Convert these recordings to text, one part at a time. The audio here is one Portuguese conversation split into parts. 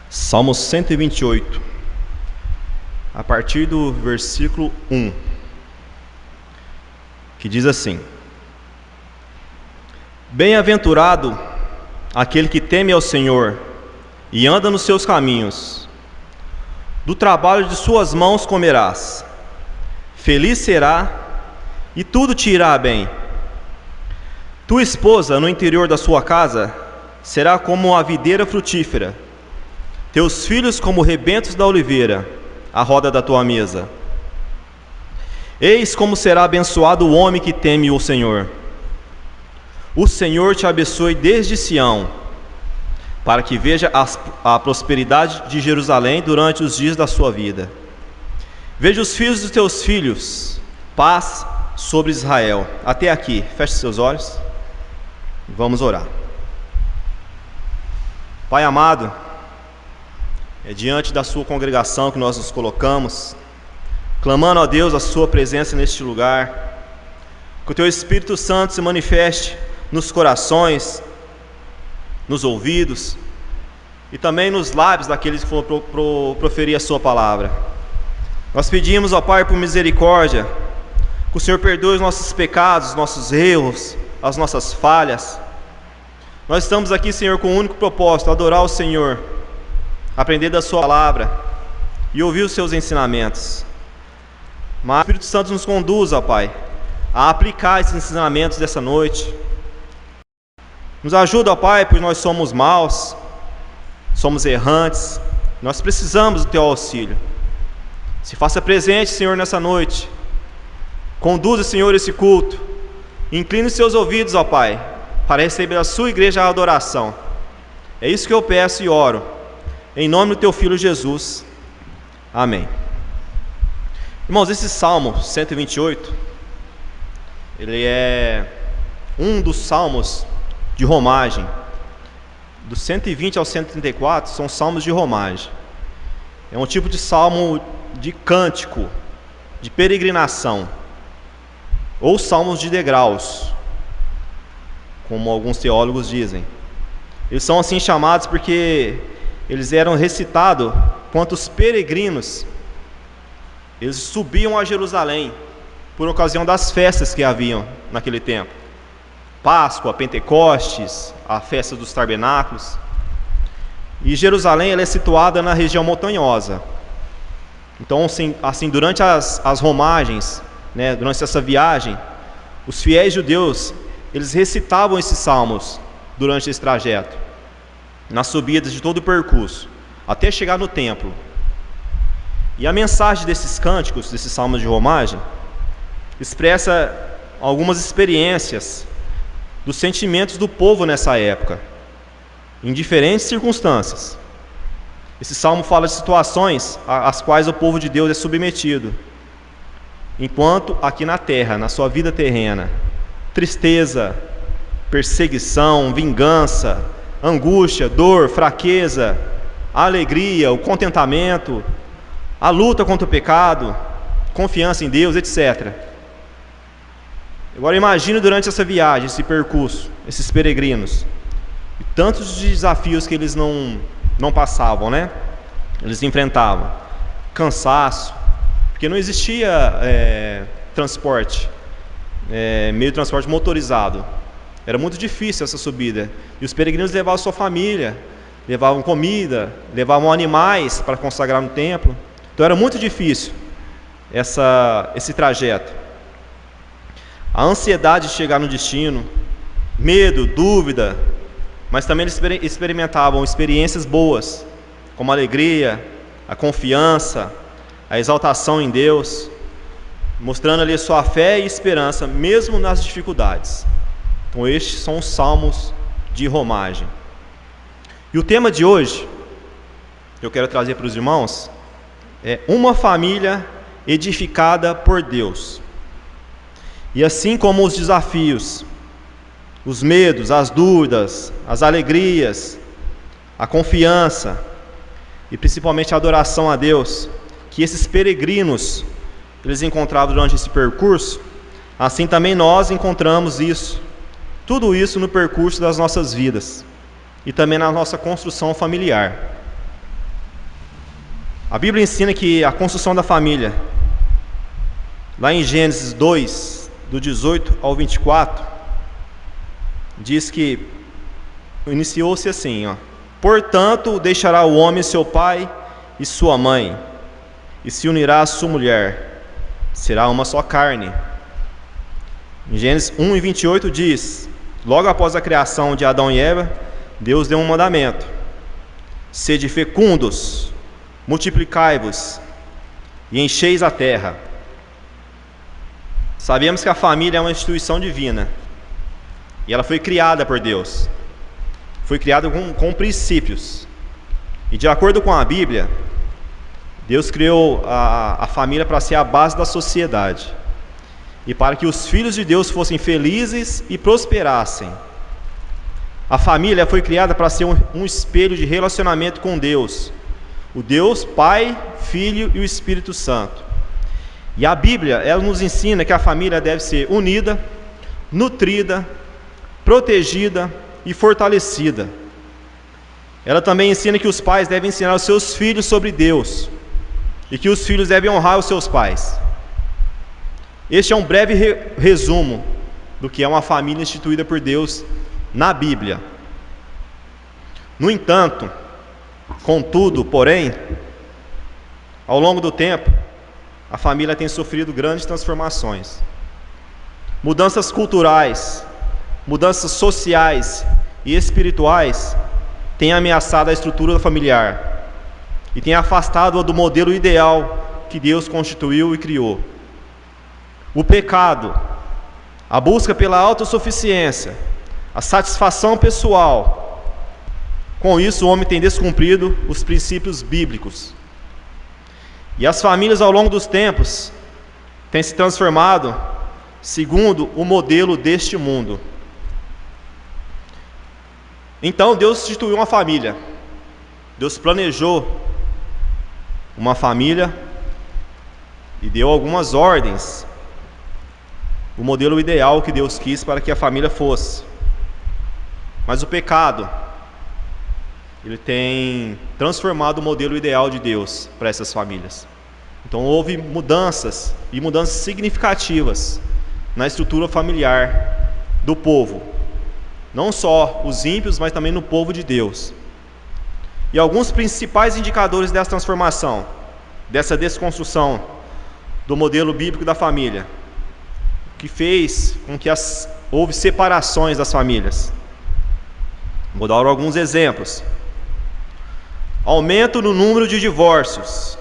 Salmo 128, a partir do versículo 1, que diz assim: Bem-aventurado aquele que teme ao Senhor e anda nos seus caminhos. Do trabalho de suas mãos comerás. Feliz será e tudo te irá bem. Tua esposa no interior da sua casa será como a videira frutífera, teus filhos como rebentos da oliveira, à roda da tua mesa. Eis como será abençoado o homem que teme o Senhor. O Senhor te abençoe desde Sião, para que veja a prosperidade de Jerusalém durante os dias da sua vida. Veja os filhos dos teus filhos, paz sobre Israel. Até aqui, feche seus olhos, vamos orar. Pai amado, é diante da sua congregação que nós nos colocamos, clamando a Deus a sua presença neste lugar, que o teu Espírito Santo se manifeste nos corações, nos ouvidos e também nos lábios daqueles que foram proferir a sua palavra. Nós pedimos, ó Pai, por misericórdia, que o Senhor perdoe os nossos pecados, os nossos erros, as nossas falhas. Nós estamos aqui, Senhor, com o único propósito: adorar o Senhor, aprender da sua palavra e ouvir os seus ensinamentos. Mas o Espírito Santo nos conduz, ó Pai, a aplicar esses ensinamentos dessa noite. Nos ajuda, ó Pai, pois nós somos maus, somos errantes, nós precisamos do teu auxílio. Se faça presente, Senhor, nessa noite. Conduza, Senhor, esse culto. Incline os seus ouvidos, ó Pai, para receber a sua igreja a adoração. É isso que eu peço e oro, em nome do teu Filho Jesus. Amém. Irmãos, esse Salmo 128, ele é um dos salmos de romagem. Do 120 ao 134 são salmos de romagem. É um tipo de salmo de cântico, de peregrinação, ou salmos de degraus, como alguns teólogos dizem. Eles são assim chamados porque eles eram recitados quanto os peregrinos eles subiam a Jerusalém por ocasião das festas que haviam naquele tempo: Páscoa, Pentecostes, a festa dos tabernáculos. E Jerusalém ela é situada na região montanhosa. Então, assim durante as romagens, durante essa viagem, os fiéis judeus eles recitavam esses salmos durante esse trajeto, nas subidas de todo o percurso, até chegar no templo. E a mensagem desses cânticos, desses salmos de romagem, expressa algumas experiências dos sentimentos do povo nessa época, em diferentes circunstâncias. Esse salmo fala de situações às quais o povo de Deus é submetido, enquanto aqui na terra, na sua vida terrena, tristeza, perseguição, vingança, angústia, dor, fraqueza, alegria, o contentamento, a luta contra o pecado, confiança em Deus, etc. Agora imagine durante essa viagem, esse percurso, esses peregrinos, e tantos desafios que eles não passavam, eles enfrentavam. Cansaço, porque não existia transporte, meio de transporte motorizado. Era muito difícil essa subida. E os peregrinos levavam sua família, levavam comida, levavam animais para consagrar no templo. Então era muito difícil esse trajeto. A ansiedade de chegar no destino, medo, dúvida, mas também eles experimentavam experiências boas, como a alegria, a confiança, a exaltação em Deus, mostrando ali sua fé e esperança, mesmo nas dificuldades. Então estes são os salmos de romagem. E o tema de hoje, que eu quero trazer para os irmãos, é uma família edificada por Deus. E assim como os desafios, os medos, as dúvidas, as alegrias, a confiança e principalmente a adoração a Deus, que esses peregrinos eles encontravam durante esse percurso, assim também nós encontramos tudo isso no percurso das nossas vidas e também na nossa construção familiar. A Bíblia ensina que a construção da família, lá em Gênesis 2, do 18 ao 24, diz que iniciou-se assim, ó: portanto, deixará o homem seu pai e sua mãe, e se unirá à sua mulher, será uma só carne. Em Gênesis 1 e 28 diz: logo após a criação de Adão e Eva, Deus deu um mandamento: sede fecundos, multiplicai-vos e encheis a terra. Sabemos que a família é uma instituição divina, e ela foi criada por Deus, foi criada com princípios, e de acordo com a Bíblia, Deus criou a família para ser a base da sociedade, e para que os filhos de Deus fossem felizes e prosperassem. A família foi criada para ser um espelho de relacionamento com Deus, o Deus Pai, Filho e o Espírito Santo. E a Bíblia, ela nos ensina que a família deve ser unida, nutrida, protegida e fortalecida. Ela também ensina que os pais devem ensinar os seus filhos sobre Deus, e que os filhos devem honrar os seus pais. Este é um breve resumo do que é uma família instituída por Deus na Bíblia. No entanto, contudo, porém, ao longo do tempo, a família tem sofrido grandes transformações. Mudanças culturais, mudanças sociais e espirituais têm ameaçado a estrutura familiar e têm afastado-a do modelo ideal que Deus constituiu e criou. O pecado, a busca pela autossuficiência, a satisfação pessoal, com isso o homem tem descumprido os princípios bíblicos. E as famílias ao longo dos tempos têm se transformado segundo o modelo deste mundo. Então Deus instituiu uma família, Deus planejou uma família e deu algumas ordens, o modelo ideal que Deus quis para que a família fosse. Mas o pecado, ele tem transformado o modelo ideal de Deus para essas famílias. Então houve mudanças, e mudanças significativas, na estrutura familiar do povo. Não só os ímpios, mas também no povo de Deus. E alguns principais indicadores dessa transformação, dessa desconstrução do modelo bíblico da família, que fez com que houve separações das famílias. Vou dar alguns exemplos. Aumento no número de divórcios.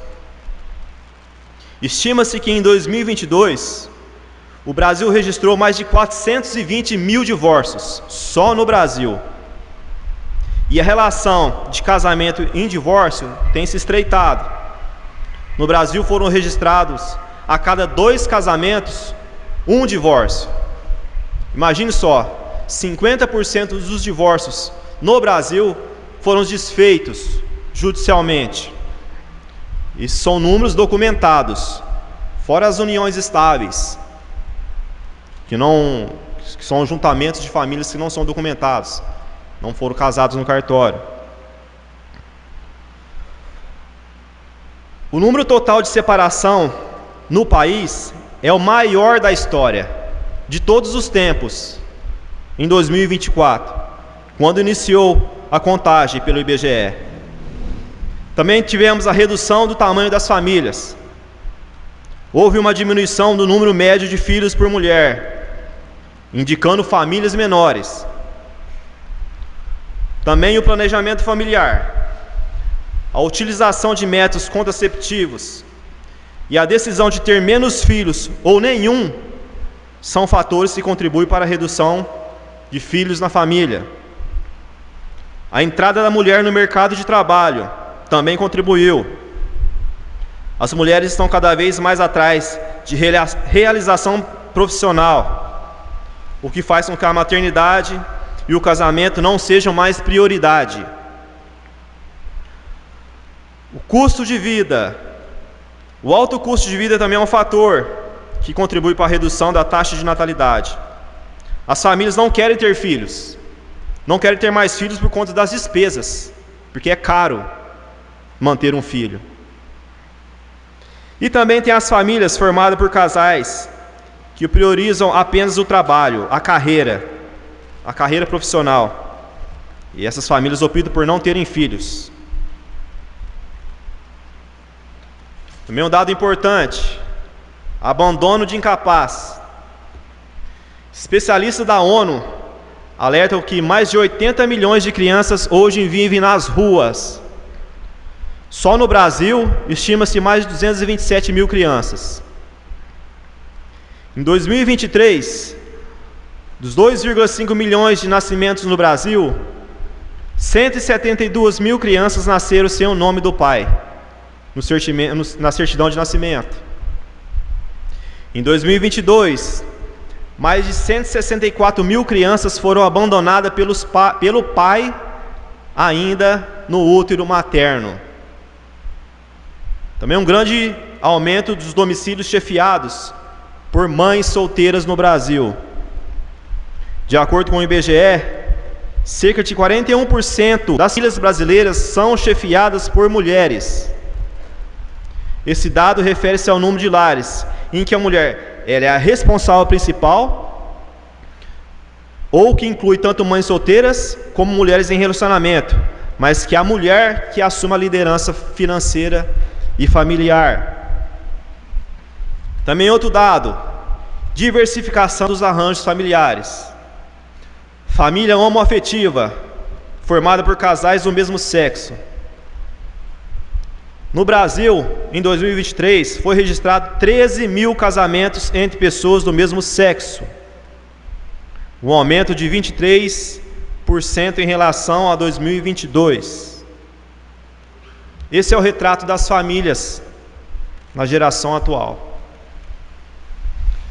Estima-se que em 2022, o Brasil registrou mais de 420 mil divórcios, só no Brasil. E a relação de casamento em divórcio tem se estreitado. No Brasil foram registrados a cada 2 casamentos, um divórcio. Imagine só, 50% dos divórcios no Brasil foram desfeitos judicialmente. Isso são números documentados, fora as uniões estáveis, que são juntamentos de famílias que não são documentados, não foram casados no cartório. O número total de separação no país é o maior da história, de todos os tempos, em 2024, quando iniciou a contagem pelo IBGE. Também tivemos a redução do tamanho das famílias. Houve uma diminuição do número médio de filhos por mulher, indicando famílias menores. Também o planejamento familiar, a utilização de métodos contraceptivos e a decisão de ter menos filhos ou nenhum são fatores que contribuem para a redução de filhos na família. A entrada da mulher no mercado de trabalho também contribuiu. As mulheres estão cada vez mais atrás de realização profissional, o que faz com que a maternidade e o casamento não sejam mais prioridade. O custo de vida, o alto custo de vida também é um fator que contribui para a redução da taxa de natalidade. As famílias não querem ter filhos, não querem ter mais filhos por conta das despesas, porque é caro manter um filho. E também tem as famílias formadas por casais que priorizam apenas o trabalho, a carreira profissional. E essas famílias optam por não terem filhos. Também um dado importante: abandono de incapaz. Especialistas da ONU alertam que mais de 80 milhões de crianças hoje vivem nas ruas. Só no Brasil, estima-se mais de 227 mil crianças. Em 2023, dos 2,5 milhões de nascimentos no Brasil, 172 mil crianças nasceram sem o nome do pai na certidão de nascimento. Em 2022, mais de 164 mil crianças foram abandonadas pelo pai ainda no útero materno. Também um grande aumento dos domicílios chefiados por mães solteiras no Brasil. De acordo com o IBGE, cerca de 41% das famílias brasileiras são chefiadas por mulheres. Esse dado refere-se ao número de lares em que a mulher ela é a responsável principal, ou que inclui tanto mães solteiras como mulheres em relacionamento, mas que é a mulher que assume a liderança financeira e familiar. Também outro dado: diversificação dos arranjos familiares. Família homoafetiva, formada por casais do mesmo sexo. No Brasil, em 2023, foi registrado 13 mil casamentos entre pessoas do mesmo sexo, um aumento de 23% em relação a 2022. Esse é o retrato das famílias na geração atual.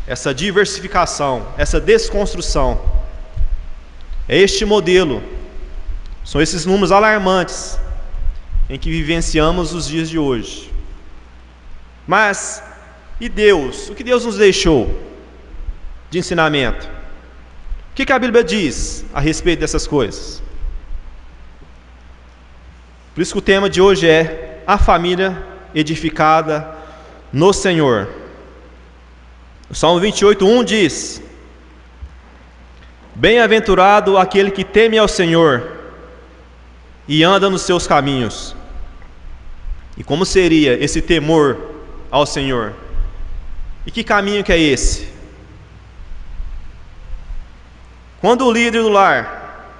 Essa diversificação, essa desconstrução, é este modelo, são esses números alarmantes em que vivenciamos os dias de hoje. Mas, e Deus? O que Deus nos deixou de ensinamento? O que a Bíblia diz a respeito dessas coisas? Por isso que o tema de hoje é a família edificada no Senhor. O Salmo 28:1 diz: bem-aventurado aquele que teme ao Senhor e anda nos seus caminhos. E como seria esse temor ao Senhor? E que caminho que é esse? Quando o líder do lar,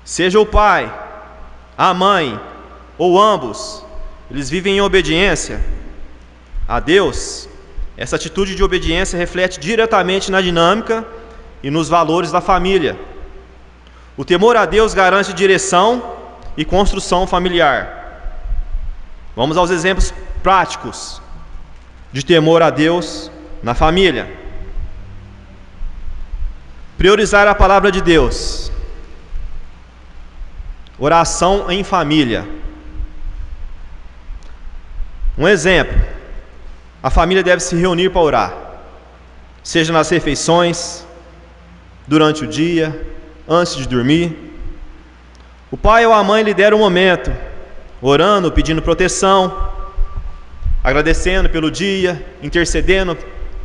seja o pai, a mãe ou ambos, eles vivem em obediência a Deus, essa atitude de obediência reflete diretamente na dinâmica e nos valores da família. O temor a Deus garante direção e construção familiar. Vamos aos exemplos práticos de temor a Deus na família. Priorizar a palavra de Deus. Oração em família. Um exemplo: a família deve se reunir para orar, seja nas refeições, durante o dia, antes de dormir. O pai ou a mãe lideram um momento, orando, pedindo proteção, agradecendo pelo dia, intercedendo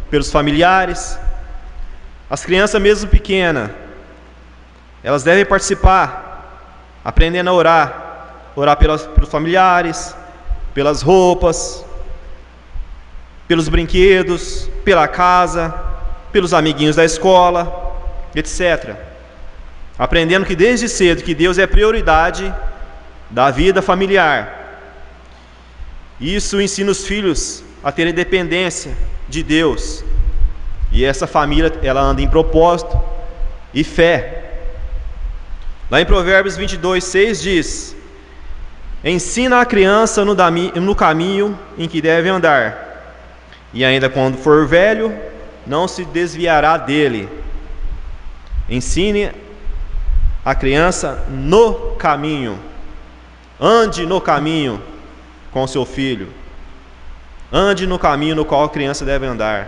pelos familiares. As crianças, mesmo pequenas, elas devem participar, aprendendo a orar pelos familiares, pelas roupas, pelos brinquedos, pela casa, pelos amiguinhos da escola, etc. Aprendendo que desde cedo que Deus é prioridade da vida familiar. Isso ensina os filhos a terem dependência de Deus. E essa família, ela anda em propósito e fé. Lá em Provérbios 22:6 diz: ensina a criança no caminho em que deve andar, e ainda quando for velho, não se desviará dele. Ensine a criança no caminho. Ande no caminho com seu filho. Ande no caminho no qual a criança deve andar.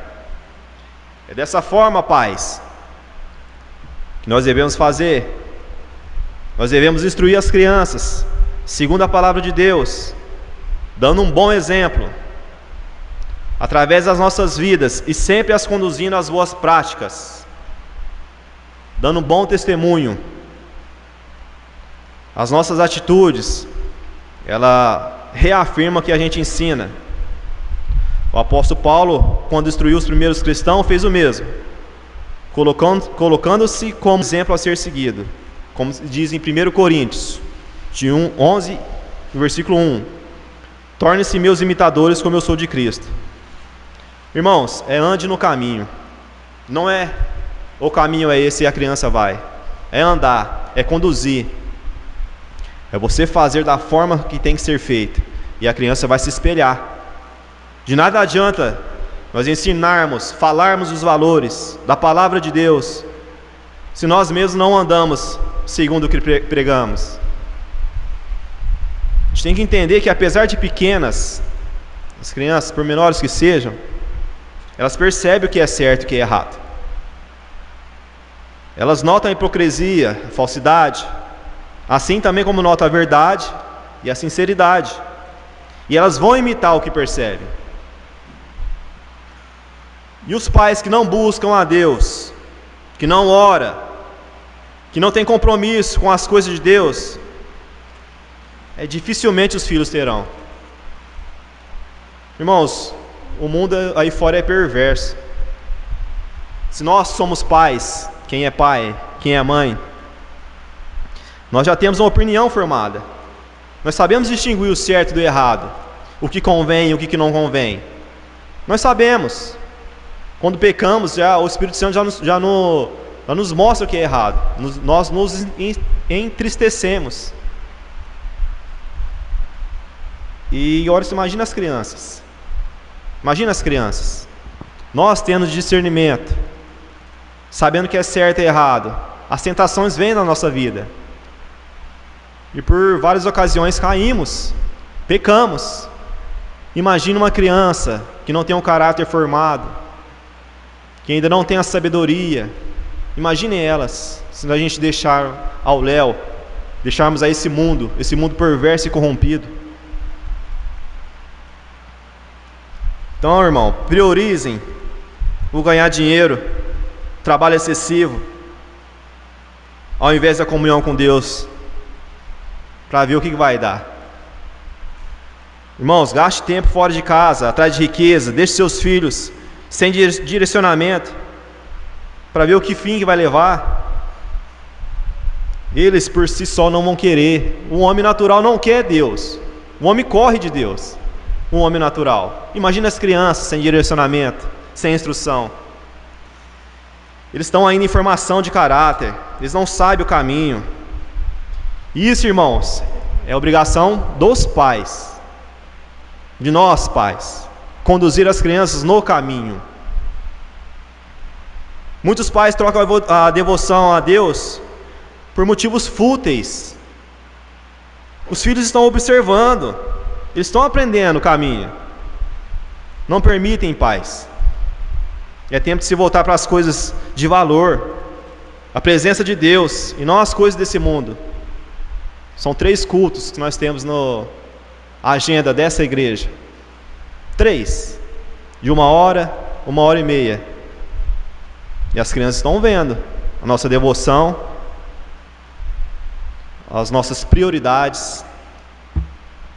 É dessa forma, pais, que nós devemos fazer. Nós devemos instruir as crianças segundo a palavra de Deus, dando um bom exemplo. através das nossas vidas e sempre as conduzindo às boas práticas, dando um bom testemunho. As nossas atitudes, ela reafirma o que a gente ensina. O apóstolo Paulo, quando instruiu os primeiros cristãos, fez o mesmo, colocando-se como exemplo a ser seguido, como diz em 1 Coríntios 11, versículo 1: torne-se meus imitadores como eu sou de Cristo. Irmãos, ande no caminho. Não é o caminho é esse e a criança vai. É andar, é conduzir. É você fazer da forma que tem que ser feito, e a criança vai se espelhar. De nada adianta nós ensinarmos, falarmos os valores da palavra de Deus, se nós mesmos não andamos segundo o que pregamos. A gente tem que entender que, apesar de pequenas, as crianças, por menores que sejam, elas percebem o que é certo e o que é errado. Elas notam a hipocrisia, a falsidade, assim também como notam a verdade e a sinceridade. E elas vão imitar o que percebem. E os pais que não buscam a Deus, que não oram, que não têm compromisso com as coisas de Deus, dificilmente os filhos terão. Irmãos, o mundo aí fora é perverso. Se nós somos pais, quem é pai, quem é mãe, nós já temos uma opinião formada. Nós sabemos distinguir o certo do errado, o que convém e o que não convém. Nós sabemos. Quando pecamos, o Espírito Santo já nos mostra o que é errado. Nós nos entristecemos. E olha, imagina as crianças. Imagina as crianças. Nós tendo discernimento, sabendo que é certo e errado, as tentações vêm na nossa vida. E por várias ocasiões caímos, pecamos. Imagina uma criança que não tem um caráter formado, que ainda não tem a sabedoria. Imaginem elas, se a gente deixar ao léu, deixarmos a esse mundo perverso e corrompido. Então, irmão, priorizem o ganhar dinheiro, trabalho excessivo, ao invés da comunhão com Deus, para ver o que vai dar. Irmãos, gaste tempo fora de casa, atrás de riqueza, deixe seus filhos sem direcionamento, para ver o que fim que vai levar. Eles por si só não vão querer. O homem natural não quer Deus. O homem corre de Deus. O homem natural. Imagina as crianças sem direcionamento, sem instrução. Eles estão ainda em formação de caráter. Eles não sabem o caminho. Isso, irmãos, é obrigação dos pais, de nós pais, conduzir as crianças no caminho. Muitos pais trocam a devoção a Deus por motivos fúteis. Os filhos estão observando, eles estão aprendendo o caminho. Não permitem, pais. É tempo de se voltar para as coisas de valor, a presença de Deus, e não as coisas desse mundo. São 3 cultos que nós temos na agenda dessa igreja. 3, de 1 hora, 1h30. E as crianças estão vendo a nossa devoção, as nossas prioridades,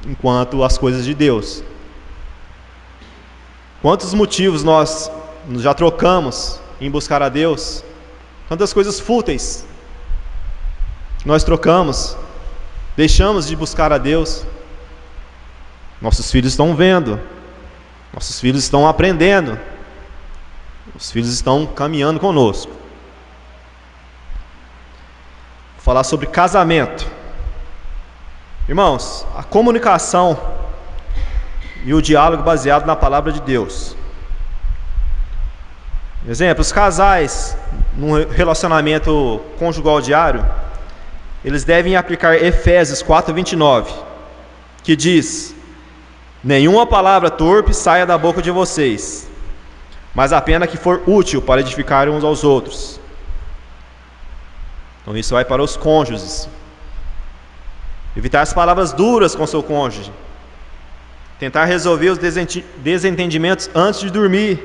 enquanto as coisas de Deus. Quantos motivos nós já trocamos em buscar a Deus? Quantas coisas fúteis nós trocamos, deixamos de buscar a Deus? Nossos filhos estão vendo, nossos filhos estão aprendendo, os filhos estão caminhando conosco. Vou falar sobre casamento. Irmãos, a comunicação e o diálogo baseado na palavra de Deus. Exemplo, os casais num relacionamento conjugal diário, eles devem aplicar Efésios 4:29, que diz: nenhuma palavra torpe saia da boca de vocês, mas apenas que for útil para edificar uns aos outros. Então isso vai para os cônjuges. Evitar as palavras duras com seu cônjuge. tentar resolver os desentendimentos antes de dormir,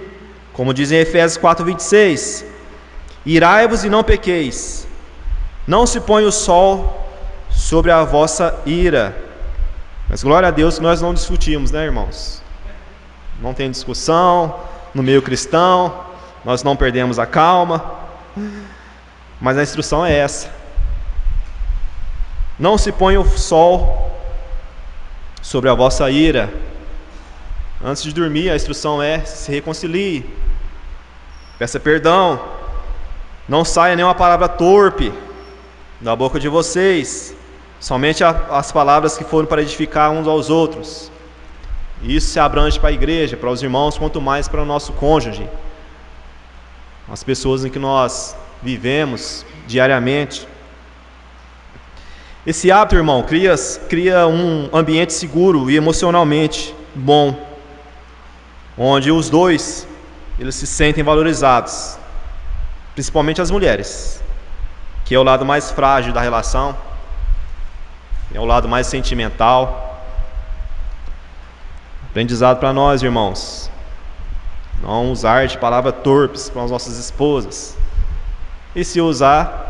como diz em Efésios 4:26. Irai-vos e não pequeis, não se põe o sol sobre a vossa ira. Mas glória a Deus que nós não discutimos, né, irmãos? Não tem discussão no meio cristão, nós não perdemos a calma, mas a instrução é essa: não se põe o sol sobre a vossa ira. Antes de dormir, a instrução é: se reconcilie, peça perdão, não saia nenhuma palavra torpe da boca de vocês, somente as palavras que foram para edificar uns aos outros. Isso se abrange para a igreja, para os irmãos, quanto mais para o nosso cônjuge, as pessoas em que nós vivemos diariamente. Esse hábito, irmão, cria um ambiente seguro e emocionalmente bom, onde os dois eles se sentem valorizados, principalmente as mulheres, que é o lado mais frágil da relação, é o lado mais sentimental. Aprendizado para nós, irmãos: não usar de palavras torpes para as nossas esposas, e se usar,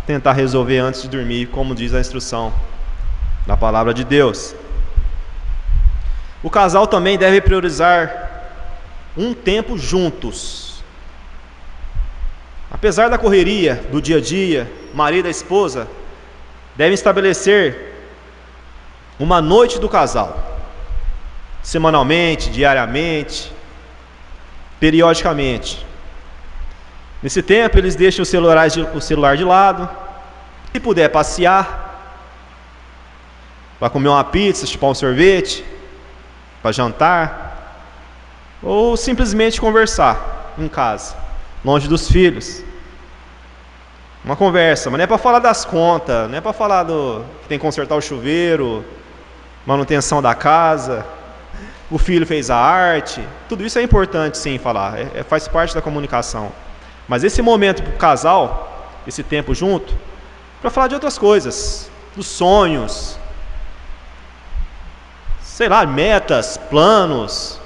tentar resolver antes de dormir, como diz a instrução da palavra de Deus. O casal também deve priorizar um tempo juntos. Apesar da correria do dia a dia, o marido e a esposa devem estabelecer uma noite do casal, semanalmente, diariamente, periodicamente. Nesse tempo eles deixam o celular de lado, se puder passear, para comer uma pizza, chupar um sorvete, para jantar, ou simplesmente conversar em casa, longe dos filhos. Uma conversa, mas não é para falar das contas, não é para falar que tem que consertar o chuveiro, manutenção da casa, o filho fez a arte. Tudo isso é importante sim falar, faz parte da comunicação. Mas esse momento para o casal, esse tempo junto, para falar de outras coisas, dos sonhos, sei lá, metas, planos,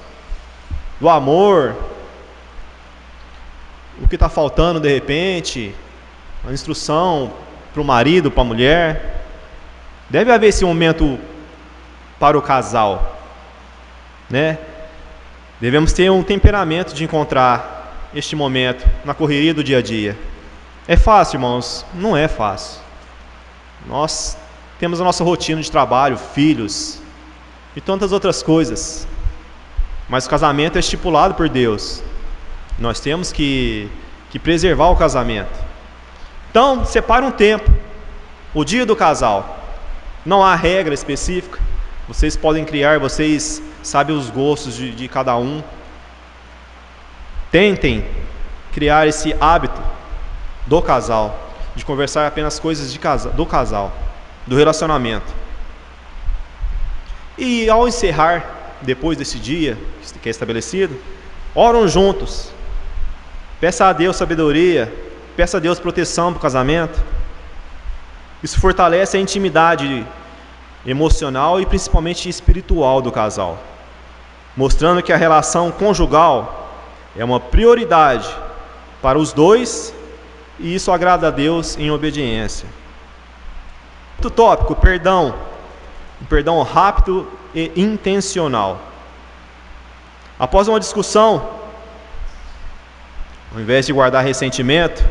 do amor, o que está faltando de repente, a instrução para o marido, para a mulher. Deve haver esse momento para o casal, né? Devemos ter um temperamento de encontrar este momento na correria do dia a dia. É fácil, irmãos? Não é fácil. Nós temos a nossa rotina de trabalho, filhos e tantas outras coisas, mas o casamento é estipulado por Deus. Nós temos que preservar o casamento. Então, separe um tempo, o dia do casal. Não há regra específica, vocês podem criar, vocês sabem os gostos de cada um. Tentem criar esse hábito do casal, de conversar apenas coisas do casal, do relacionamento. E ao encerrar, depois desse dia que é estabelecido, oram juntos. Peça a Deus sabedoria, peça a Deus proteção para o casamento. Isso fortalece a intimidade emocional e principalmente espiritual do casal, mostrando que a relação conjugal é uma prioridade para os dois, e isso agrada a Deus em obediência. Outro tópico: perdão. Um perdão rápido e intencional. Após uma discussão, ao invés de guardar ressentimento,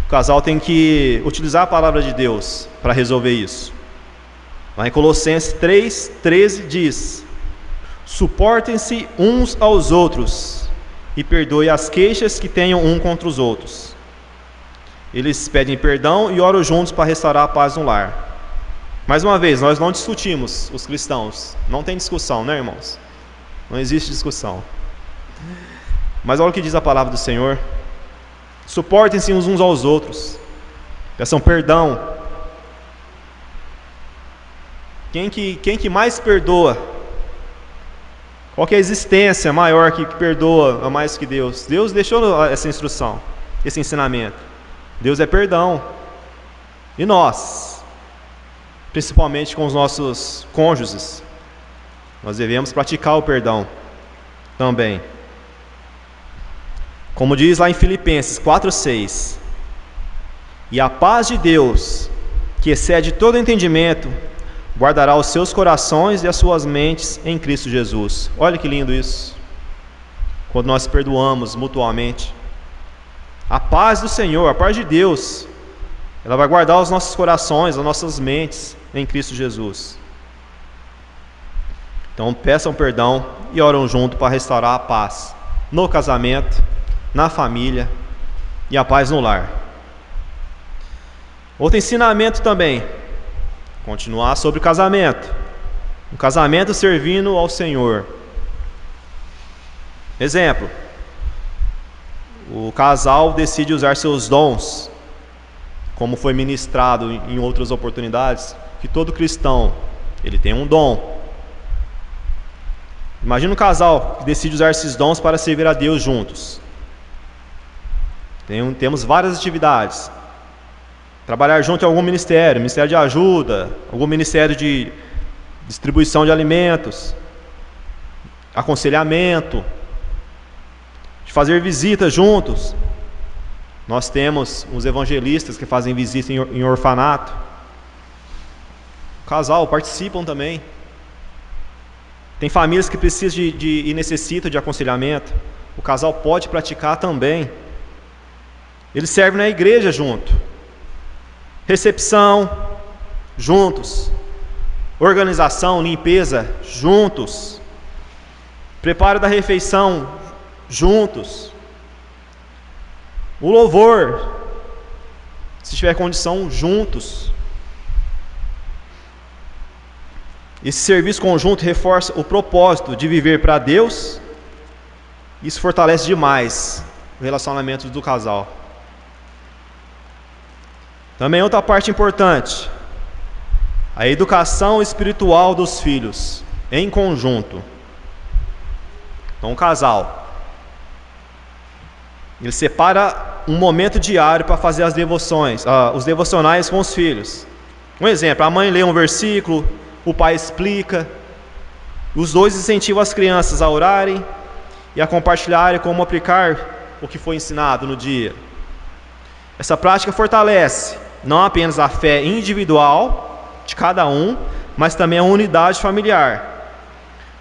o casal tem que utilizar a palavra de Deus para resolver isso. Lá em Colossenses 3:13 diz: suportem-se uns aos outros e perdoe as queixas que tenham um contra os outros. Eles pedem perdão e oram juntos para restaurar a paz no lar. Mais uma vez, nós não discutimos, os cristãos. Não tem discussão, né, irmãos? Não existe discussão. Mas olha o que diz a palavra do Senhor: suportem-se uns aos outros, peçam perdão. Quem que mais perdoa? Qual que é a existência maior que perdoa a mais que Deus? Deus deixou essa instrução, esse ensinamento. Deus é perdão. E nós, principalmente com os nossos cônjuges, Nós devemos praticar o perdão também. Como diz lá em Filipenses 4:6: e a paz de Deus, que excede todo entendimento, guardará os seus corações e as suas mentes em Cristo Jesus. Olha que lindo isso. Quando nós perdoamos mutuamente, a paz do Senhor, a paz de Deus, ela vai guardar os nossos corações, as nossas mentes em Cristo Jesus. Então peçam perdão e oram junto para restaurar a paz no casamento, na família e a paz no lar. Outro ensinamento também, continuar sobre o casamento. Um casamento servindo ao Senhor. Exemplo: o casal decide usar seus dons, como foi ministrado em outras oportunidades, que todo cristão, ele tem um dom. Imagina um casal que decide usar esses dons para servir a Deus juntos. Temos várias atividades. Trabalhar junto em algum ministério, ministério de ajuda, algum ministério de distribuição de alimentos, aconselhamento, de fazer visitas juntos. Nós temos os evangelistas que fazem visita em orfanato. O casal participam também. Tem famílias que precisam e necessitam de aconselhamento. O casal pode praticar também. Eles servem na igreja junto. Recepção, juntos. Organização, limpeza, juntos. Preparo da refeição, juntos. O louvor, se tiver condição, juntos. Esse serviço conjunto reforça o propósito de viver para Deus. Isso fortalece demais o relacionamento do casal. Também outra parte importante, a educação espiritual dos filhos, em conjunto. Então o casal, ele separa um momento diário para fazer as devoções, os devocionais com os filhos. Um exemplo: a mãe lê um versículo, o pai explica, os dois incentivam as crianças a orarem e a compartilharem como aplicar o que foi ensinado no dia. Essa prática fortalece não apenas a fé individual de cada um, mas também a unidade familiar,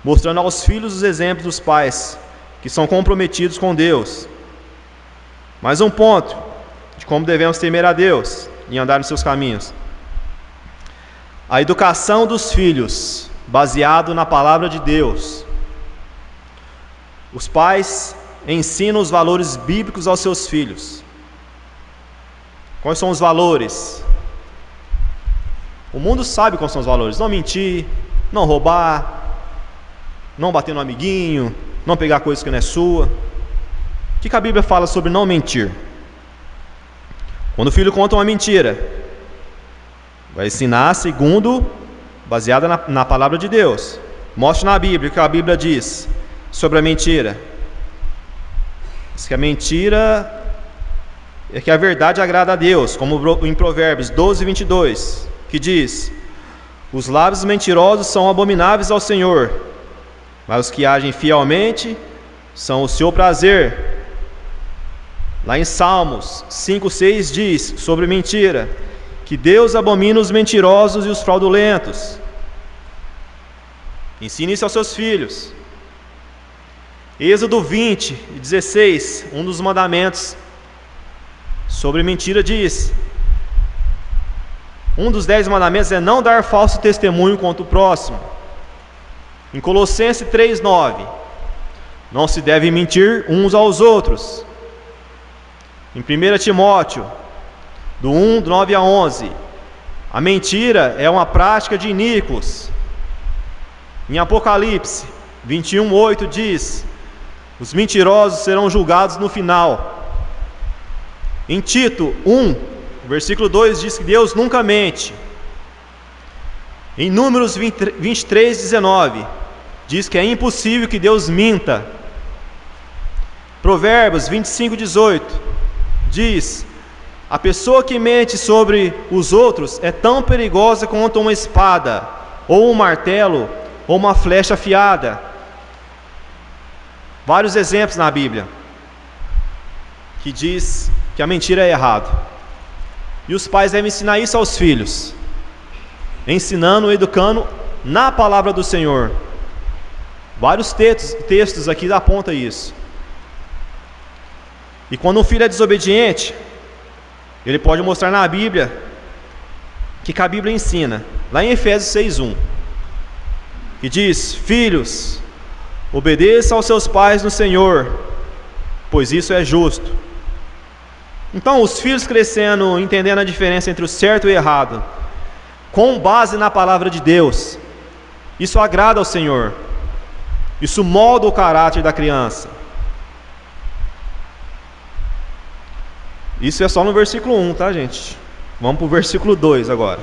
mostrando aos filhos os exemplos dos pais que são comprometidos com Deus. Mais um ponto de como devemos temer a Deus e andar nos seus caminhos: a educação dos filhos, baseado na palavra de Deus. Os pais ensinam os valores bíblicos aos seus filhos. Quais são os valores? O mundo sabe quais são os valores: não mentir, não roubar, não bater no amiguinho, não pegar coisa que não é sua. O que a Bíblia fala sobre não mentir? Quando o filho conta uma mentira, vai ensinar baseada na palavra de Deus. Mostre na Bíblia o que a Bíblia diz sobre a mentira. Diz que a mentira é que a verdade agrada a Deus, como em Provérbios 12:22, que diz: os lábios mentirosos são abomináveis ao Senhor, mas os que agem fielmente são o seu prazer. Lá em Salmos 5:6 diz sobre mentira, que Deus abomina os mentirosos e os fraudulentos. Ensine isso aos seus filhos. Êxodo 20:16, um dos mandamentos sobre mentira diz: um dos 10 mandamentos é não dar falso testemunho contra o próximo. Em Colossenses 3:9, não se deve mentir uns aos outros. Em 1 Timóteo, do 9 a 11, a mentira é uma prática de iníquos. Em Apocalipse 21:8 diz: os mentirosos serão julgados no final. Em Tito 1, versículo 2 diz que Deus nunca mente. Em Números 23:19 diz que é impossível que Deus minta. Provérbios 25:18 diz: a pessoa que mente sobre os outros é tão perigosa quanto uma espada ou um martelo ou uma flecha afiada. Vários exemplos na Bíblia que diz que a mentira é errado. E os pais devem ensinar isso aos filhos, ensinando, educando na palavra do Senhor. Vários textos aqui apontam isso. E quando um filho é desobediente, ele pode mostrar na Bíblia que a Bíblia ensina. Lá em Efésios 6:1, que diz: filhos, obedeçam aos seus pais no Senhor, pois isso é justo. Então, os filhos crescendo, entendendo a diferença entre o certo e o errado, com base na palavra de Deus, isso agrada ao Senhor. Isso molda o caráter da criança. Isso é só no versículo 1, tá, gente? Vamos para o versículo 2 agora.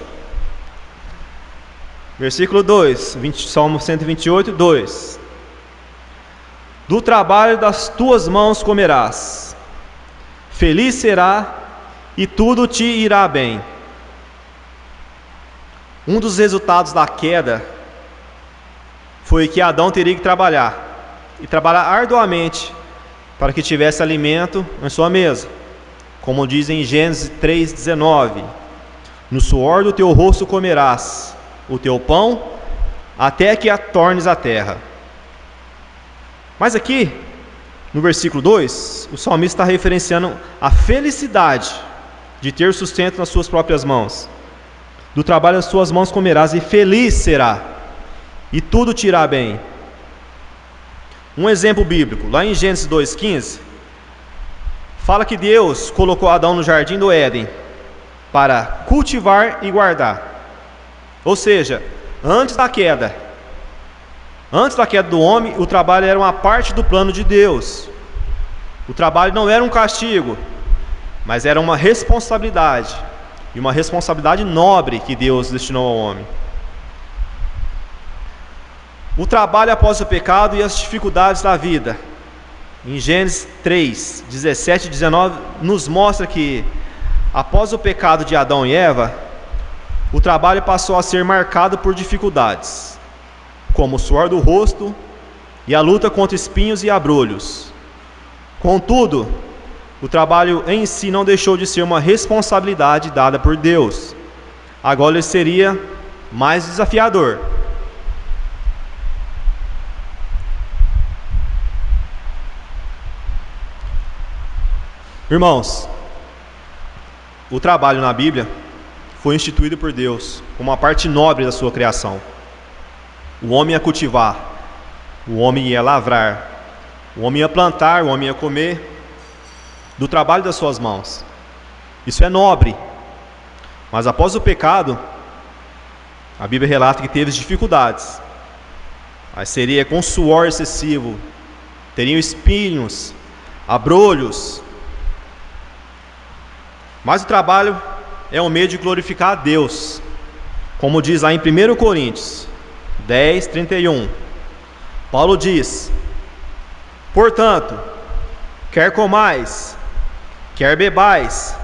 Versículo 2, Salmo 128, 2. Do trabalho das tuas mãos comerás, feliz será e tudo te irá bem. Um dos resultados da queda foi que Adão teria que trabalhar, e trabalhar arduamente, para que tivesse alimento em sua mesa. Como diz em Gênesis 3:19: no suor do teu rosto comerás o teu pão, até que a tornes a terra. Mas aqui, no versículo 2, o salmista está referenciando a felicidade de ter sustento nas suas próprias mãos. Do trabalho das suas mãos comerás, e feliz será, e tudo te irá bem. Um exemplo bíblico, lá em Gênesis 2:15, fala que Deus colocou Adão no jardim do Éden para cultivar e guardar. Ou seja, antes da queda do homem, o trabalho era uma parte do plano de Deus. O trabalho não era um castigo, mas era uma responsabilidade, e uma responsabilidade nobre que Deus destinou ao homem. O trabalho após o pecado e as dificuldades da vida. Em Gênesis 3, 17 e 19, nos mostra que, após o pecado de Adão e Eva, o trabalho passou a ser marcado por dificuldades, como o suor do rosto e a luta contra espinhos e abrolhos. Contudo, o trabalho em si não deixou de ser uma responsabilidade dada por Deus. Agora ele seria mais desafiador. Irmãos, o trabalho na Bíblia foi instituído por Deus como uma parte nobre da sua criação. O homem ia cultivar, o homem ia lavrar, o homem ia plantar, o homem ia comer do trabalho das suas mãos. Isso é nobre. Mas após o pecado, a Bíblia relata que teve dificuldades. Mas seria com suor excessivo, teriam espinhos, abrolhos. Mas o trabalho é um meio de glorificar a Deus, como diz lá em 1 Coríntios 10, 31. Paulo diz: portanto, quer comais, quer bebais,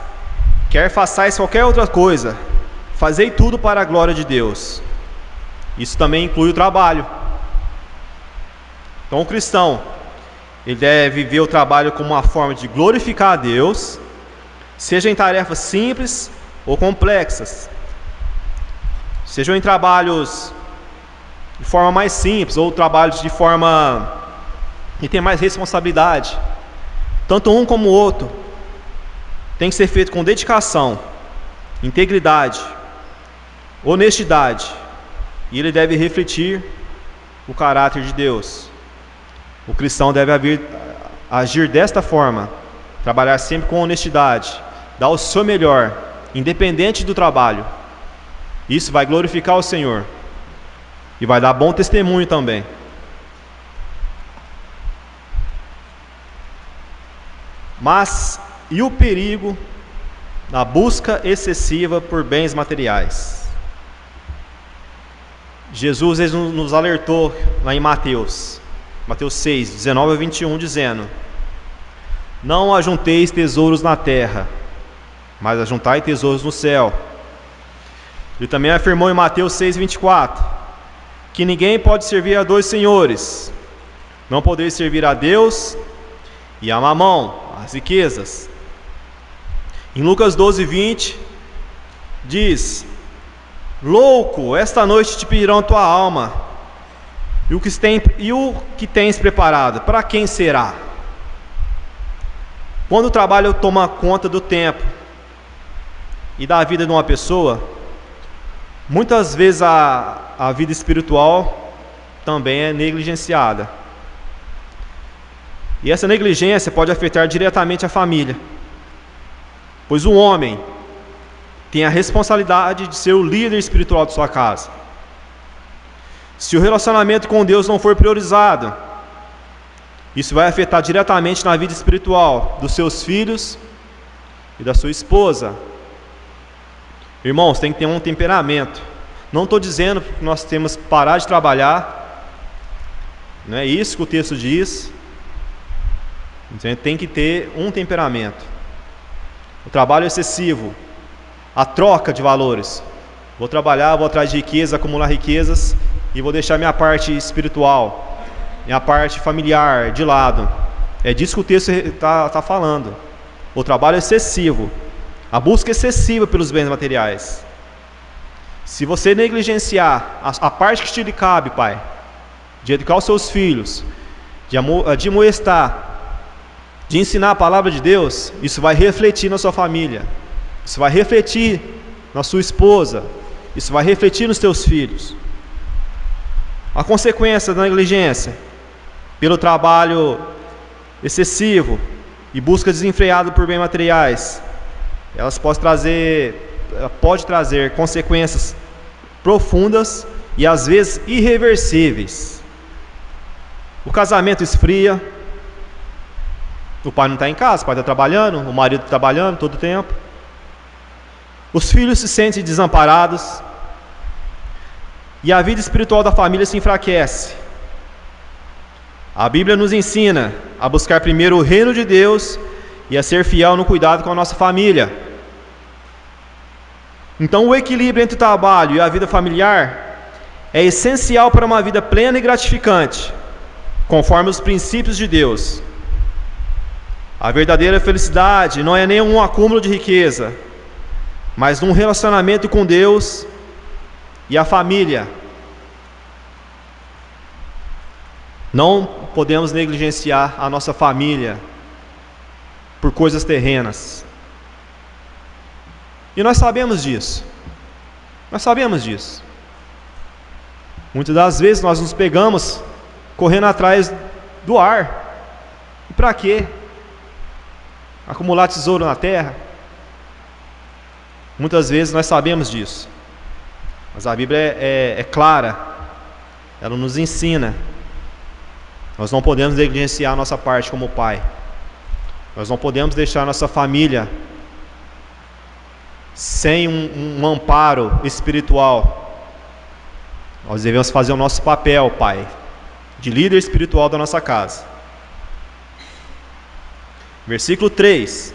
quer façais qualquer outra coisa, fazei tudo para a glória de Deus. Isso também inclui o trabalho. Então o cristão, ele deve ver o trabalho como uma forma de glorificar a Deus, seja em tarefas simples ou complexas, sejam em trabalhos de forma mais simples ou trabalhos de forma que tem mais responsabilidade. Tanto um como o outro tem que ser feito com dedicação, integridade, honestidade, e ele deve refletir o caráter de Deus. O cristão deve agir desta forma, trabalhar sempre com honestidade, dar o seu melhor, independente do trabalho. Isso vai glorificar o Senhor e vai dar bom testemunho também. Mas e o perigo da busca excessiva por bens materiais? Jesus nos alertou lá em Mateus 6, 19 a 21, dizendo: não ajunteis tesouros na terra, mas ajuntai tesouros no céu. Ele também afirmou em Mateus 6, 24: que ninguém pode servir a dois senhores. Não podeis servir a Deus e a Mamão, as riquezas. Em Lucas 12:20 diz: louco, esta noite te pedirão tua alma, e o que tens preparado, para quem será? Quando o trabalho toma conta do tempo e da vida de uma pessoa, muitas vezes a vida espiritual também é negligenciada. E essa negligência pode afetar diretamente a família, pois o homem tem a responsabilidade de ser o líder espiritual de sua casa. Se o relacionamento com Deus não for priorizado, isso vai afetar diretamente na vida espiritual dos seus filhos e da sua esposa. Irmãos, tem que ter um temperamento. Não estou dizendo que nós temos que parar de trabalhar, não é isso que o texto diz. Então, tem que ter um temperamento. O trabalho excessivo, a troca de valores. Vou trabalhar, vou atrás de riqueza, acumular riquezas, e vou deixar minha parte espiritual, minha parte familiar de lado. É disso que o texto está falando. O trabalho excessivo, a busca excessiva pelos bens materiais. Se você negligenciar a parte que te cabe, pai, de educar os seus filhos, de admoestar, de ensinar a palavra de Deus, isso vai refletir na sua família, isso vai refletir na sua esposa, isso vai refletir nos teus filhos. A consequência da negligência pelo trabalho excessivo e busca desenfreada por bens materiais, elas pode trazer consequências profundas e às vezes irreversíveis. O casamento esfria, o pai não está em casa, o pai está trabalhando, o marido está trabalhando todo o tempo. Os filhos se sentem desamparados e a vida espiritual da família se enfraquece. A Bíblia nos ensina a buscar primeiro o reino de Deus e a ser fiel no cuidado com a nossa família. Então, o equilíbrio entre o trabalho e a vida familiar é essencial para uma vida plena e gratificante, conforme os princípios de Deus. A verdadeira felicidade não é nenhum acúmulo de riqueza, mas num relacionamento com Deus e a família. Não podemos negligenciar a nossa família por coisas terrenas. E nós sabemos disso. Nós sabemos disso. Muitas das vezes nós nos pegamos correndo atrás do ar. E para quê? Acumular tesouro na terra? Muitas vezes nós sabemos disso. Mas a Bíblia é clara. Ela nos ensina. Nós não podemos negligenciar a nossa parte como pai. Nós não podemos deixar a nossa família sem um amparo espiritual. Nós devemos fazer o nosso papel, pai, de líder espiritual da nossa casa. Versículo 3.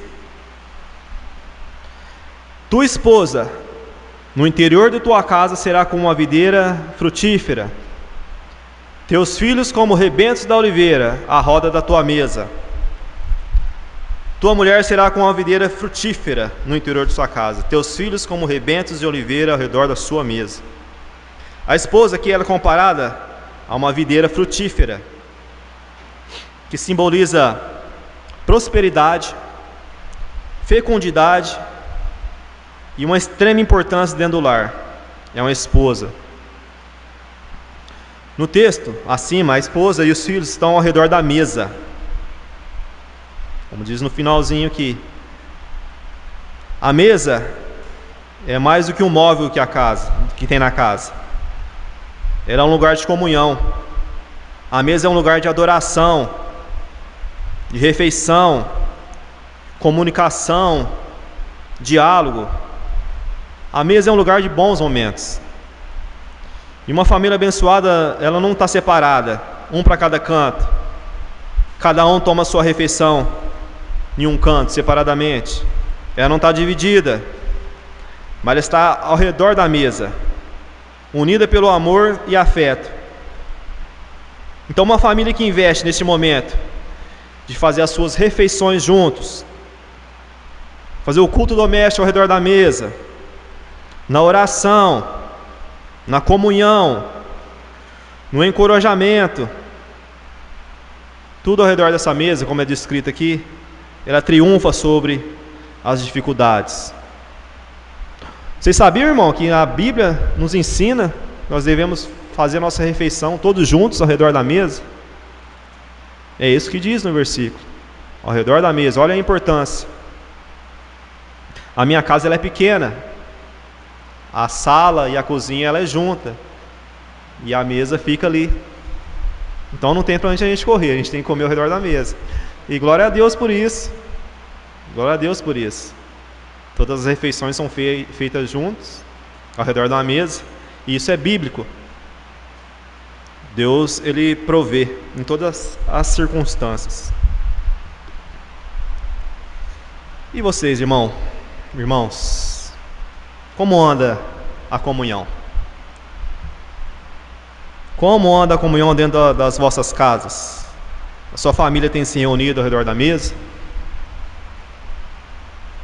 Tua esposa, no interior de tua casa, será como uma videira frutífera, teus filhos como rebentos da oliveira, à roda da tua mesa. Tua mulher será como uma videira frutífera no interior de sua casa, teus filhos como rebentos de oliveira ao redor da sua mesa. A esposa aqui ela é comparada a uma videira frutífera, que simboliza prosperidade, fecundidade e uma extrema importância dentro do lar. É uma esposa. No texto, acima, a esposa e os filhos estão ao redor da mesa. Como diz no finalzinho aqui. A mesa é mais do que um móvel que tem na casa. Ela é um lugar de comunhão. A mesa é um lugar de adoração, de refeição, comunicação, diálogo. A mesa é um lugar de bons momentos. E uma família abençoada, ela não está separada, um para cada canto. Cada um toma a sua refeição em um canto, separadamente. Ela não está dividida, mas ela está ao redor da mesa. unida pelo amor e afeto. Então, uma família que investe neste momento de fazer as suas refeições juntos, fazer o culto doméstico ao redor da mesa, na oração, na comunhão, no encorajamento, tudo ao redor dessa mesa, como é descrito aqui, ela triunfa sobre as dificuldades. Vocês sabiam, irmão, que a Bíblia nos ensina, nós devemos fazer a nossa refeição todos juntos ao redor da mesa? É isso que diz no versículo, ao redor da mesa. Olha a importância. A minha casa ela é pequena, a sala e a cozinha ela é junta, e a mesa fica ali. Então não tem para onde a gente correr, a gente tem que comer ao redor da mesa. E glória a Deus por isso. Glória a Deus por isso. Todas as refeições são feitas juntos, ao redor da mesa, e isso é bíblico. Deus, Ele provê em todas as circunstâncias. E vocês, irmãos, como anda a comunhão? Como anda a comunhão dentro das vossas casas? A sua família tem se reunido ao redor da mesa?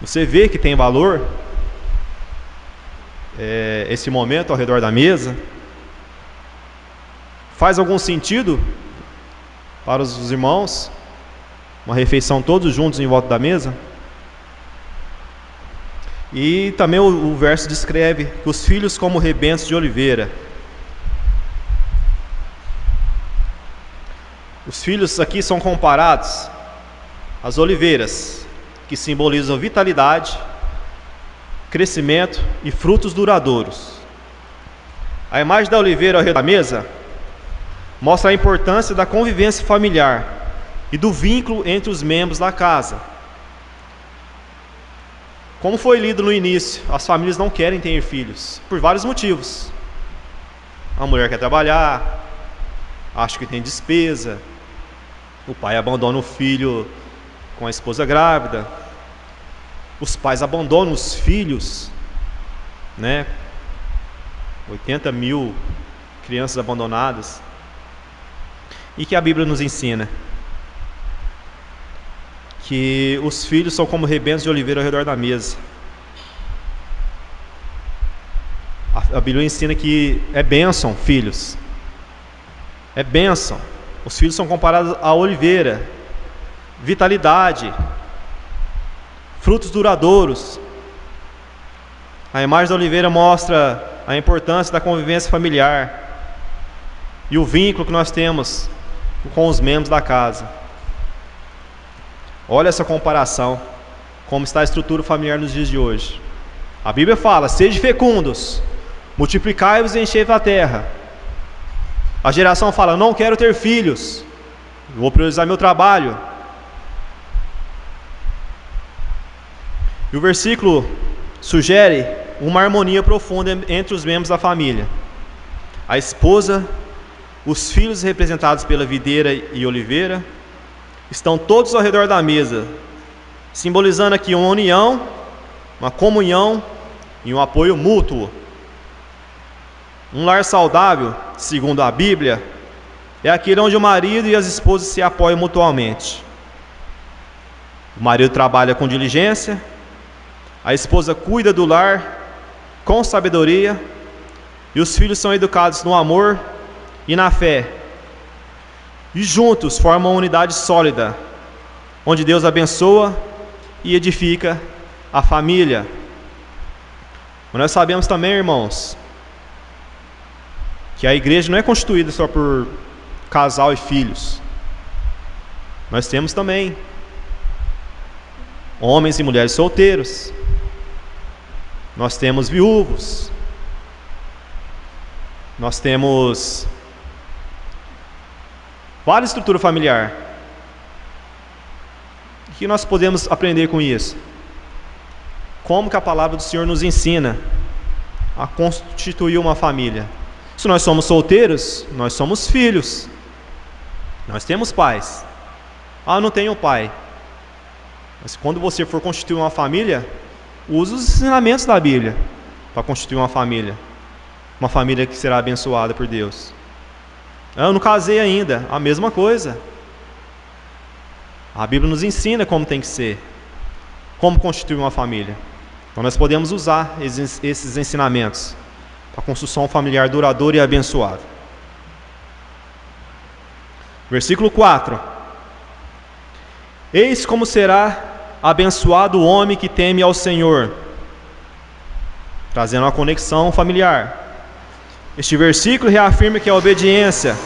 Você vê que tem valor esse momento ao redor da mesa? Faz algum sentido para os irmãos uma refeição todos juntos em volta da mesa? E também o verso descreve os filhos como rebentos de oliveira. Os filhos aqui são comparados às oliveiras, que simbolizam vitalidade, crescimento e frutos duradouros. A imagem da oliveira ao redor da mesa mostra a importância da convivência familiar e do vínculo entre os membros da casa. Como foi lido no início, as famílias não querem ter filhos, por vários motivos. A mulher quer trabalhar, acha que tem despesa, o pai abandona o filho com a esposa grávida, os pais abandonam os filhos, 80 mil crianças abandonadas. E que a Bíblia nos ensina que os filhos são como rebentos de oliveira ao redor da mesa. A Bíblia ensina que é bênção, filhos. É bênção. Os filhos são comparados à oliveira, vitalidade, frutos duradouros. A imagem da oliveira mostra a importância da convivência familiar e o vínculo que nós temos com os membros da casa. Olha essa comparação, como está a estrutura familiar nos dias de hoje. A Bíblia fala: sede fecundos, multiplicai-vos e enchei a terra. A geração fala: não quero ter filhos, vou priorizar meu trabalho. E o versículo sugere uma harmonia profunda entre os membros da família. A esposa, os filhos representados pela videira e oliveira, estão todos ao redor da mesa, simbolizando aqui uma união, uma comunhão e um apoio mútuo. Um lar saudável, segundo a Bíblia, é aquele onde o marido e as esposas se apoiam mutuamente. O marido trabalha com diligência, a esposa cuida do lar com sabedoria, e os filhos são educados no amor e na fé. E juntos formam uma unidade sólida, onde Deus abençoa e edifica a família. Mas nós sabemos também, irmãos, que a igreja não é constituída só por casal e filhos. Nós temos também homens e mulheres solteiros. Nós temos viúvos. Nós temos várias estruturas familiares. O que nós podemos aprender com isso? Como que a palavra do Senhor nos ensina a constituir uma família? Se nós somos solteiros, nós somos filhos. Nós temos pais. Ah, não tenho pai. Mas quando você for constituir uma família, use os ensinamentos da Bíblia para constituir uma família. uma família que será abençoada por Deus. Eu não casei ainda, a mesma coisa. A Bíblia nos ensina como tem que ser, como constituir uma família. Então nós podemos usar esses ensinamentos para a construção familiar duradoura e abençoada. Versículo 4. Eis como será abençoado o homem que teme ao Senhor, trazendo uma conexão familiar. Este versículo reafirma que a obediência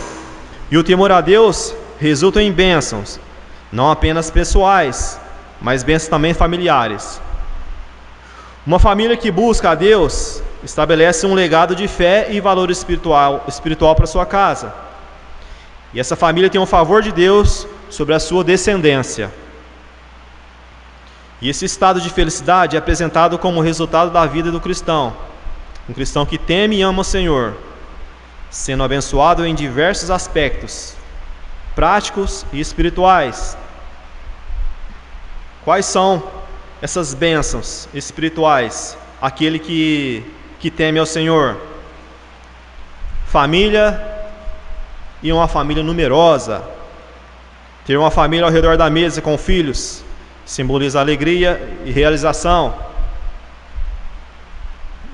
e o temor a Deus resultam em bênçãos, não apenas pessoais, mas bênçãos também familiares. Uma família que busca a Deus estabelece um legado de fé e valor espiritual para sua casa. E essa família tem um favor de Deus sobre a sua descendência. E esse estado de felicidade é apresentado como resultado da vida do cristão. Um cristão que teme e ama o Senhor, sendo abençoado em diversos aspectos, práticos e espirituais. Quais são essas bênçãos espirituais? Aquele que teme ao Senhor. Família e uma família numerosa. Ter uma família ao redor da mesa com filhos simboliza alegria e realização.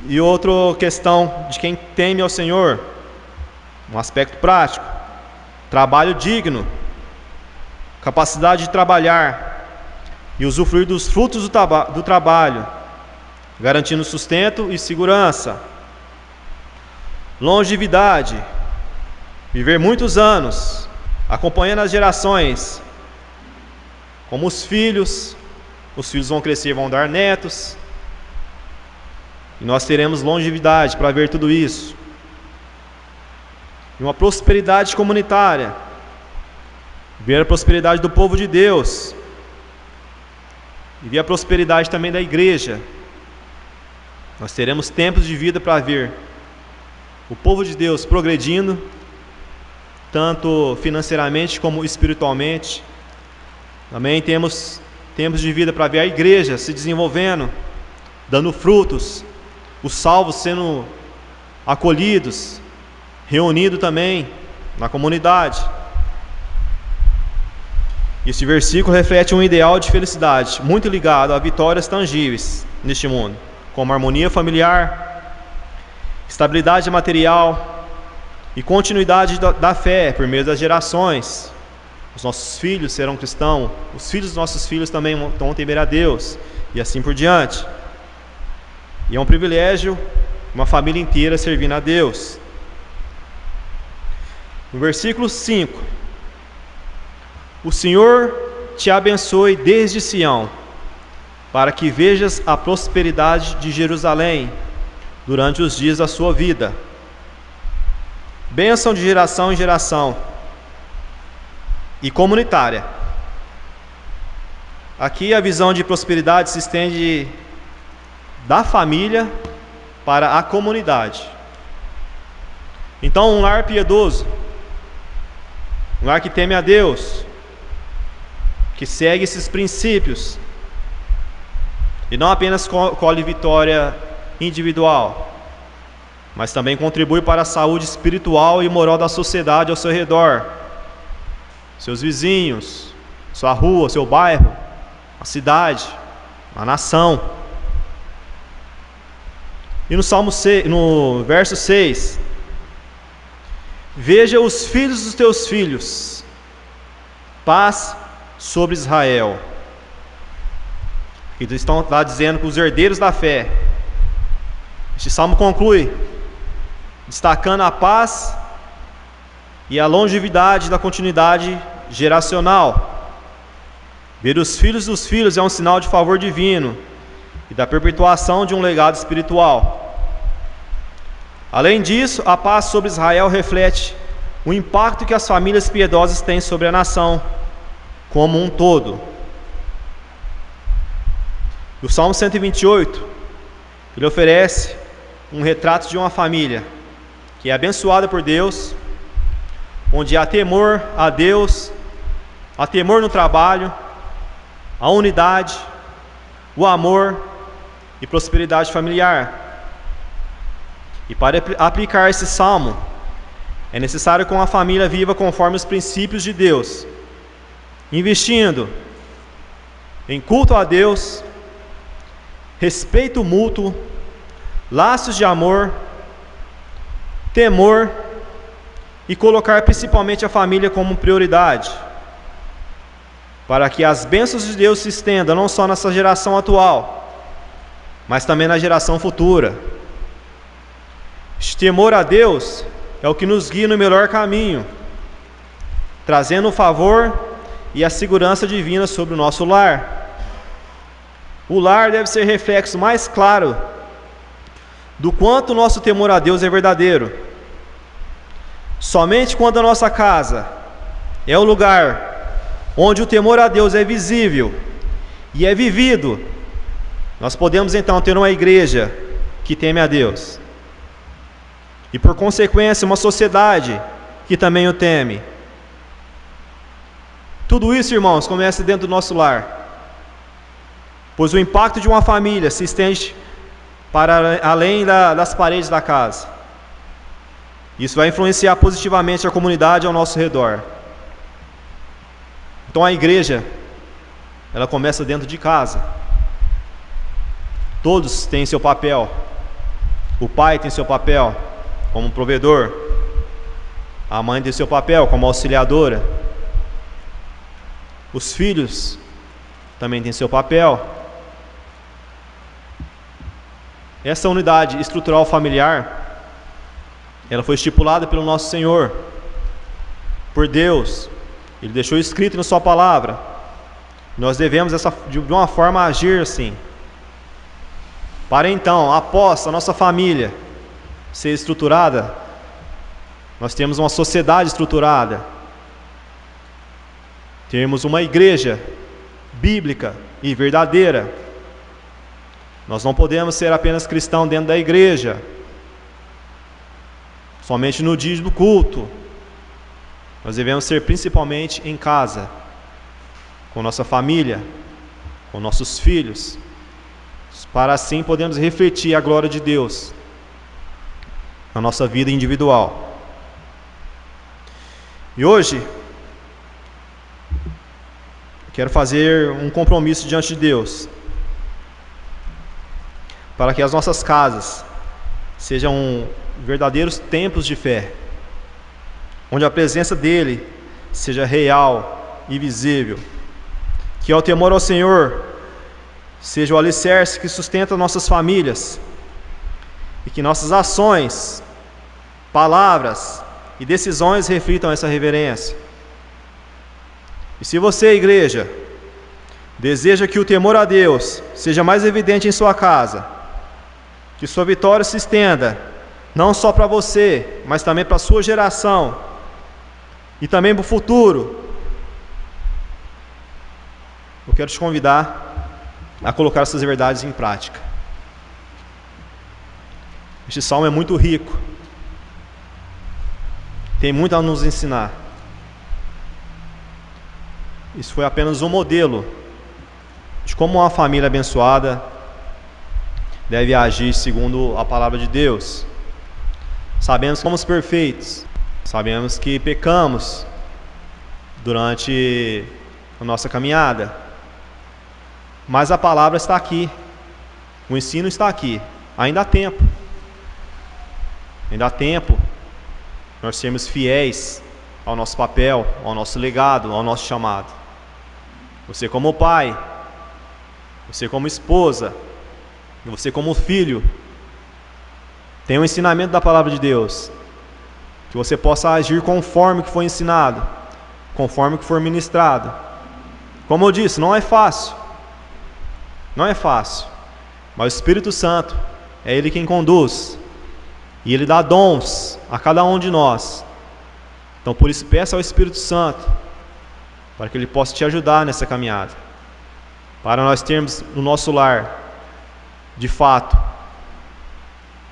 E outra questão de quem teme ao Senhor, um aspecto prático: trabalho digno, capacidade de trabalhar e usufruir dos frutos do trabalho, garantindo sustento e segurança. Longevidade, viver muitos anos, acompanhando as gerações, como os filhos vão crescer e vão dar netos, e nós teremos longevidade para ver tudo isso. E uma prosperidade comunitária, ver a prosperidade do povo de Deus, e ver a prosperidade também da igreja. Nós teremos tempos de vida para ver o povo de Deus progredindo, tanto financeiramente como espiritualmente. Também temos tempos de vida para ver a igreja se desenvolvendo, dando frutos, os salvos sendo acolhidos, reunidos também na comunidade. Este versículo reflete um ideal de felicidade muito ligado a vitórias tangíveis neste mundo, como harmonia familiar, estabilidade material e continuidade da fé por meio das gerações. Os nossos filhos serão cristãos, os filhos dos nossos filhos também vão temer a Deus, e assim por diante. E é um privilégio uma família inteira servindo a Deus. No versículo 5: o Senhor te abençoe desde Sião, para que vejas a prosperidade de Jerusalém durante os dias da sua vida. Bênção de geração em geração e comunitária. Aqui a visão de prosperidade se estende da família para a comunidade. Então, um lar piedoso, um lar que teme a Deus, que segue esses princípios e não apenas colhe vitória individual, mas também contribui para a saúde espiritual e moral da sociedade ao seu redor, seus vizinhos, sua rua, seu bairro, a cidade, a nação. E no verso 6: veja os filhos dos teus filhos, paz sobre Israel. E estão lá dizendo que os herdeiros da fé. Este salmo conclui destacando a paz e a longevidade da continuidade geracional. Ver os filhos dos filhos é um sinal de favor divino e da perpetuação de um legado espiritual. Além disso, a paz sobre Israel reflete o impacto que as famílias piedosas têm sobre a nação como um todo. O Salmo 128, ele oferece um retrato de uma família que é abençoada por Deus, onde há temor a Deus, há temor no trabalho, a unidade, o amor e prosperidade familiar. E para aplicar esse salmo, é necessário que uma família viva conforme os princípios de Deus, investindo em culto a Deus, respeito mútuo, laços de amor, temor e colocar principalmente a família como prioridade, para que as bênçãos de Deus se estendam não só nessa geração atual, mas também na geração futura. Este temor a Deus é o que nos guia no melhor caminho, trazendo o favor e a segurança divina sobre o nosso lar. O lar deve ser reflexo mais claro do quanto o nosso temor a Deus é verdadeiro. Somente quando a nossa casa é o lugar onde o temor a Deus é visível e é vivido, nós podemos então ter uma igreja que teme a Deus. E por consequência, uma sociedade que também o teme. Tudo isso, irmãos, começa dentro do nosso lar, pois o impacto de uma família se estende para além das paredes da casa. Isso vai influenciar positivamente a comunidade ao nosso redor. Então a igreja, ela começa dentro de casa. Todos têm seu papel. O pai tem seu papel como provedor, a mãe tem seu papel como auxiliadora, os filhos também têm seu papel. Essa unidade estrutural familiar, ela foi estipulada pelo nosso Senhor, por Deus. Ele deixou escrito na sua palavra. Nós devemos de uma forma agir assim, para então, após a nossa família ser estruturada, nós temos uma sociedade estruturada, temos uma igreja bíblica e verdadeira. Nós não podemos ser apenas cristãos dentro da igreja, somente no dia do culto. Nós devemos ser principalmente em casa, com nossa família, com nossos filhos, para assim podermos refletir a glória de Deus na nossa vida individual. E hoje, quero fazer um compromisso diante de Deus, para que as nossas casas sejam verdadeiros templos de fé, onde a presença dEle seja real e visível, que o temor ao Senhor seja o alicerce que sustenta nossas famílias, e que nossas ações, palavras e decisões reflitam essa reverência. E se você, igreja, deseja que o temor a Deus seja mais evidente em sua casa, que sua vitória se estenda não só para você, mas também para a sua geração e também para o futuro, eu quero te convidar a colocar essas verdades em prática. Este salmo é muito rico, tem muito a nos ensinar. Isso foi apenas um modelo de como uma família abençoada deve agir segundo a palavra de Deus. Sabemos que somos perfeitos, sabemos que pecamos durante a nossa caminhada, mas a palavra está aqui, o ensino está aqui, ainda há tempo. Ainda há tempo nós sermos fiéis ao nosso papel, ao nosso legado, ao nosso chamado. Você como pai, você como esposa, você como filho, tem um ensinamento da palavra de Deus, que você possa agir conforme que foi ensinado, conforme que for ministrado. Como eu disse, não é fácil, mas o Espírito Santo é Ele quem conduz, e Ele dá dons a cada um de nós. Então por isso peça ao Espírito Santo, para que Ele possa te ajudar nessa caminhada, para nós termos no nosso lar, de fato,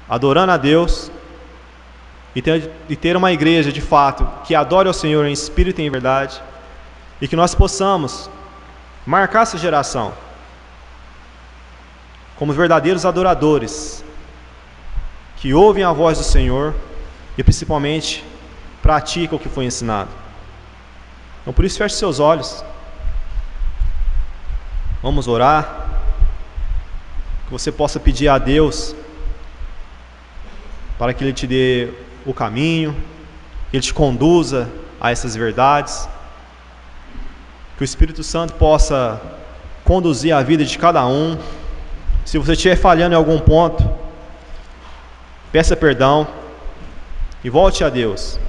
adorando a Deus, e ter uma igreja de fato, que adore ao Senhor em espírito e em verdade, e que nós possamos marcar essa geração como verdadeiros adoradores, que ouvem a voz do Senhor e principalmente praticam o que foi ensinado. Então por isso feche seus olhos. Vamos orar. Que você possa pedir a Deus para que Ele te dê o caminho, que Ele te conduza a essas verdades, que o Espírito Santo possa conduzir a vida de cada um. Se você estiver falhando em algum ponto, peça perdão e volte a Deus.